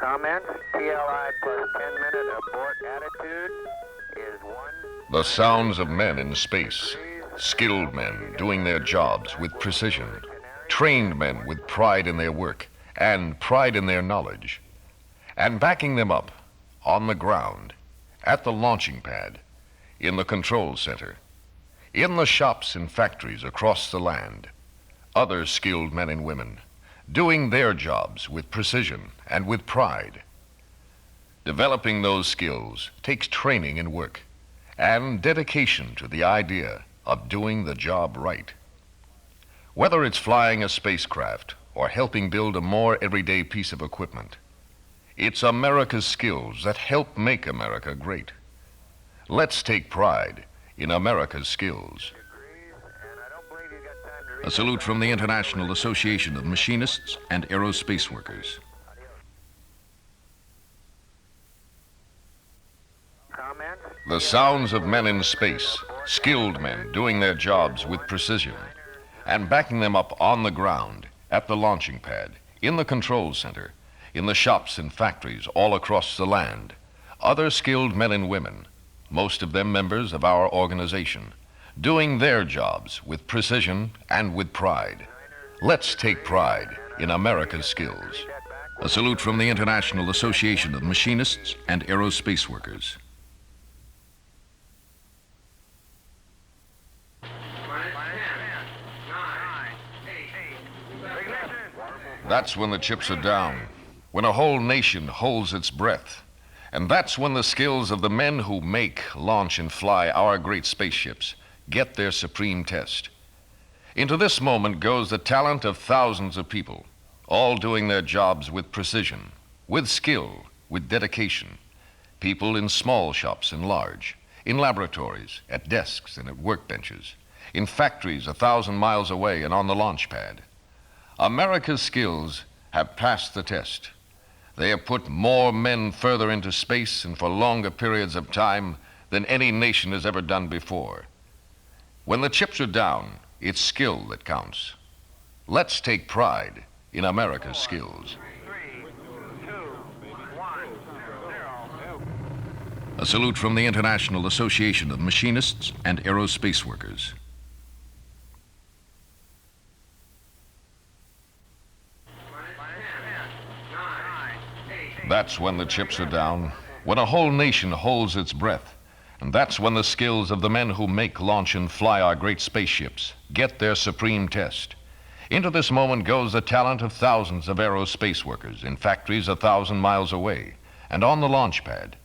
Comments? TLI plus 10-minute abort attitude is 1. The sounds of men in space, skilled men doing their jobs with precision, trained men with pride in their work and pride in their knowledge, and backing them up on the ground, at the launching pad, in the control center, in the shops and factories across the land, other skilled men and women doing their jobs with precision and with pride. Developing those skills takes training and work and dedication to the idea of doing the job right. Whether it's flying a spacecraft or helping build a more everyday piece of equipment, it's America's skills that help make America great. Let's take pride in America's skills. A salute from the International Association of Machinists and Aerospace Workers. The sounds of men in space, skilled men doing their jobs with precision, and backing them up on the ground, at the launching pad, in the control center, in the shops and factories all across the land, other skilled men and women, most of them members of our organization, doing their jobs with precision and with pride. Let's take pride in America's skills. A salute from the International Association of Machinists and Aerospace Workers. That's when the chips are down, when a whole nation holds its breath. And that's when the skills of the men who make, launch, and fly our great spaceships get their supreme test. Into this moment goes the talent of thousands of people, all doing their jobs with precision, with skill, with dedication. People in small shops and large, in laboratories, at desks and at workbenches, in factories 1,000 miles away and on the launch pad. America's skills have passed the test. They have put more men further into space and for longer periods of time than any nation has ever done before. When the chips are down, it's skill that counts. Let's take pride in America's skills. 3, 2, 1, 0. A salute from the International Association of Machinists and Aerospace Workers. That's when the chips are down, when a whole nation holds its breath. And that's when the skills of the men who make, launch, and fly our great spaceships get their supreme test. Into this moment goes the talent of thousands of aerospace workers in factories 1,000 miles away and on the launch pad.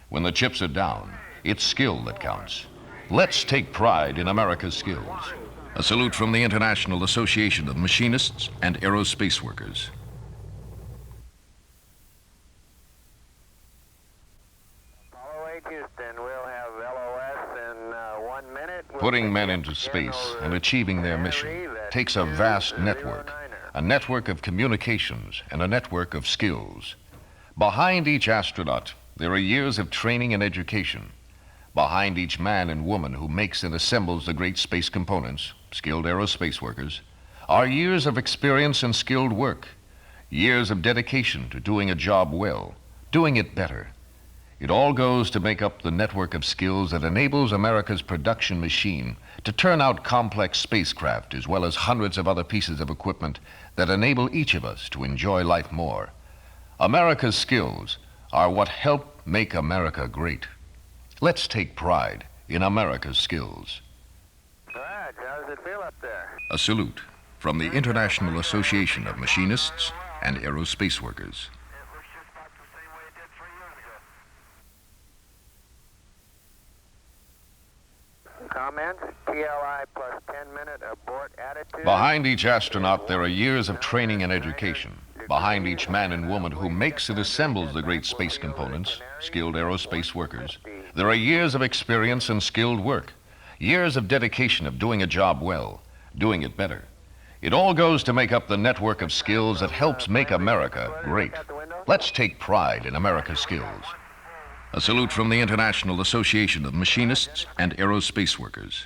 When the chips are down, it's skill that counts. Let's take pride in America's skills. A salute from the International Association of Machinists and Aerospace Workers. Houston, we'll have LOS in 1 minute. Putting men into space and achieving their mission takes a vast network, a network of communications and a network of skills. Behind each astronaut, there are years of training and education. Behind each man and woman who makes and assembles the great space components, skilled aerospace workers, are years of experience and skilled work, years of dedication to doing a job well, doing it better. It all goes to make up the network of skills that enables America's production machine to turn out complex spacecraft as well as hundreds of other pieces of equipment that enable each of us to enjoy life more. America's skills are what help make America great. Let's take pride in America's skills. Raj, how does it feel up there? A salute from the International Association of Machinists and Aerospace Workers. Comments? TLI plus 10-minute abort attitude. Behind each astronaut, there are years of training and education. Behind each man and woman who makes and assembles the great space components, skilled aerospace workers, there are years of experience and skilled work, years of dedication of doing a job well, doing it better. It all goes to make up the network of skills that helps make America great. Let's take pride in America's skills. A salute from the International Association of Machinists and Aerospace Workers.